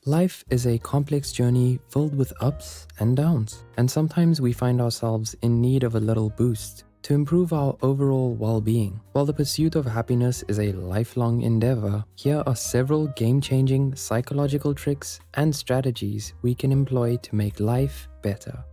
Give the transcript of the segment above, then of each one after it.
Life is a complex journey filled with ups and downs, and sometimes we find ourselves in need of a little boost to improve our overall well-being. While the pursuit of happiness is a lifelong endeavor, here are several game-changing psychological tricks and strategies we can employ to make life better.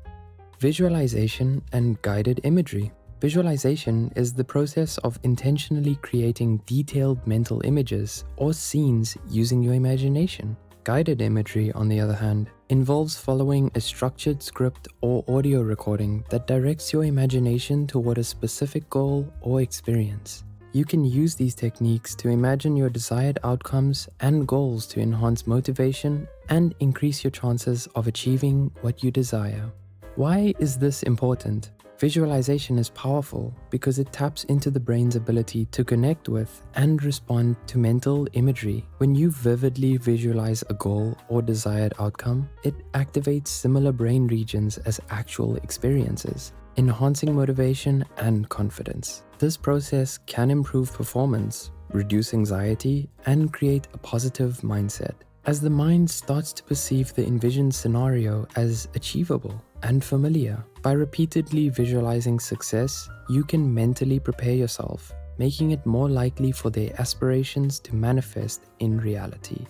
Visualization and guided imagery. Visualization is the process of intentionally creating detailed mental images or scenes using your imagination. Guided imagery, on the other hand, involves following a structured script or audio recording that directs your imagination toward a specific goal or experience. You can use these techniques to imagine your desired outcomes and goals to enhance motivation and increase your chances of achieving what you desire. Why is this important? Visualization is powerful because it taps into the brain's ability to connect with and respond to mental imagery. When you vividly visualize a goal or desired outcome, it activates similar brain regions as actual experiences, enhancing motivation and confidence. This process can improve performance, reduce anxiety, and create a positive mindset, as the mind starts to perceive the envisioned scenario as achievable and familiar. By repeatedly visualizing success, you can mentally prepare yourself, making it more likely for their aspirations to manifest in reality.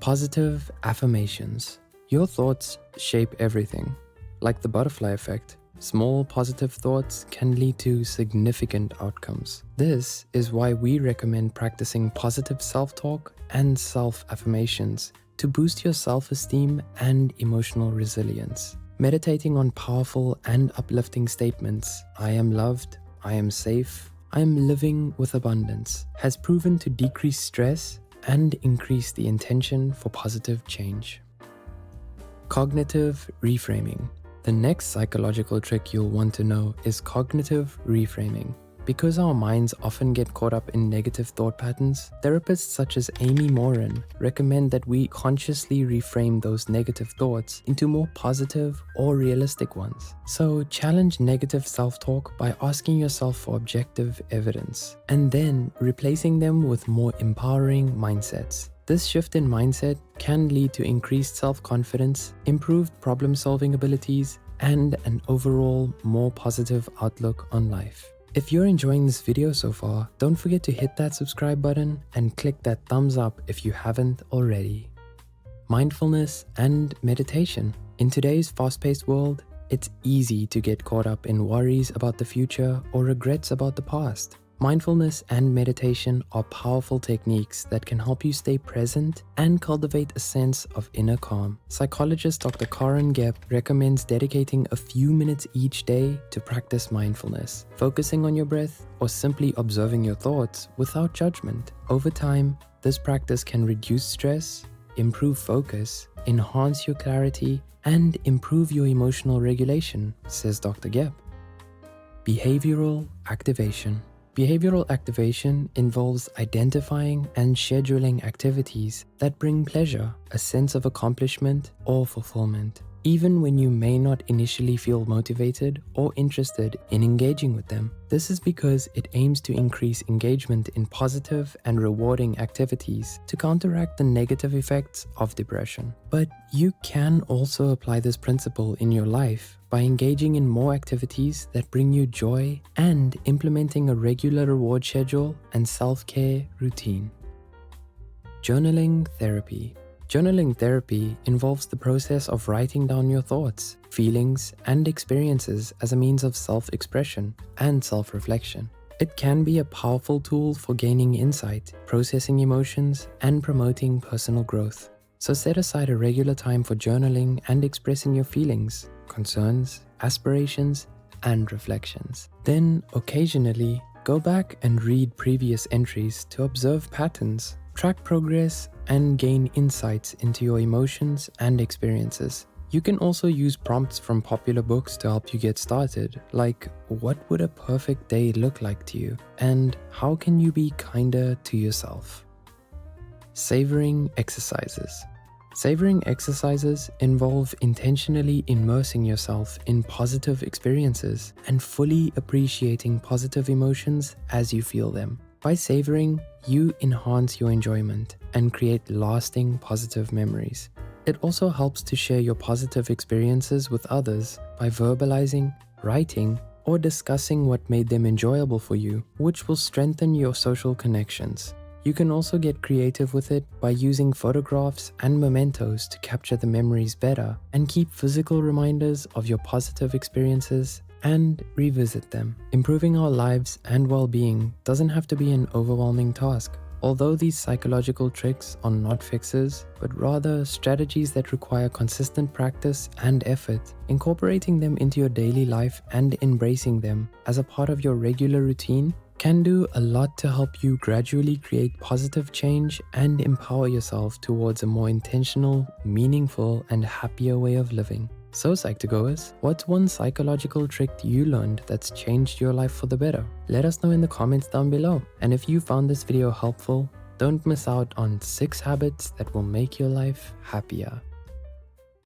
Positive affirmations. Your thoughts shape everything. Like the butterfly effect, small positive thoughts can lead to significant outcomes. This is why we recommend practicing positive self-talk and self-affirmations to boost your self-esteem and emotional resilience. Meditating on powerful and uplifting statements, "I am loved, I am safe, I am living with abundance," has proven to decrease stress and increase the intention for positive change. Cognitive reframing. The next psychological trick you'll want to know is cognitive reframing. Because our minds often get caught up in negative thought patterns, therapists such as Amy Morin recommend that we consciously reframe those negative thoughts into more positive or realistic ones. So challenge negative self-talk by asking yourself for objective evidence, and then replacing them with more empowering mindsets. This shift in mindset can lead to increased self-confidence, improved problem-solving abilities, and an overall more positive outlook on life. If you're enjoying this video so far, don't forget to hit that subscribe button and click that thumbs up if you haven't already. Mindfulness and meditation. In today's fast-paced world, it's easy to get caught up in worries about the future or regrets about the past. Mindfulness and meditation are powerful techniques that can help you stay present and cultivate a sense of inner calm. Psychologist Dr. Gepp recommends dedicating a few minutes each day to practice mindfulness, focusing on your breath or simply observing your thoughts without judgment. Over time, this practice can reduce stress, improve focus, enhance your clarity, and improve your emotional regulation, says Dr. Gepp. Behavioral activation. Behavioral activation involves identifying and scheduling activities that bring pleasure, a sense of accomplishment, or fulfillment, even when you may not initially feel motivated or interested in engaging with them. This is because it aims to increase engagement in positive and rewarding activities to counteract the negative effects of depression. But you can also apply this principle in your life by engaging in more activities that bring you joy and implementing a regular reward schedule and self-care routine. Journaling therapy. Journaling therapy involves the process of writing down your thoughts, feelings, and experiences as a means of self-expression and self-reflection. It can be a powerful tool for gaining insight, processing emotions, and promoting personal growth. So set aside a regular time for journaling and expressing your feelings, concerns, aspirations, and reflections. Then, occasionally, go back and read previous entries to observe patterns, track progress, and gain insights into your emotions and experiences. You can also use prompts from popular books to help you get started, like what would a perfect day look like to you, and how can you be kinder to yourself? Savoring exercises. Savoring exercises involve intentionally immersing yourself in positive experiences and fully appreciating positive emotions as you feel them. By savoring, you enhance your enjoyment and create lasting positive memories. It also helps to share your positive experiences with others by verbalizing, writing, or discussing what made them enjoyable for you, which will strengthen your social connections. You can also get creative with it by using photographs and mementos to capture the memories better and keep physical reminders of your positive experiences and revisit them. Improving our lives and well-being doesn't have to be an overwhelming task. Although these psychological tricks are not fixes, but rather strategies that require consistent practice and effort, incorporating them into your daily life and embracing them as a part of your regular routine can do a lot to help you gradually create positive change and empower yourself towards a more intentional, meaningful, and happier way of living. So Psych2Goers, what's one psychological trick you learned that's changed your life for the better? Let us know in the comments down below. And if you found this video helpful, don't miss out on 6 habits that will make your life happier.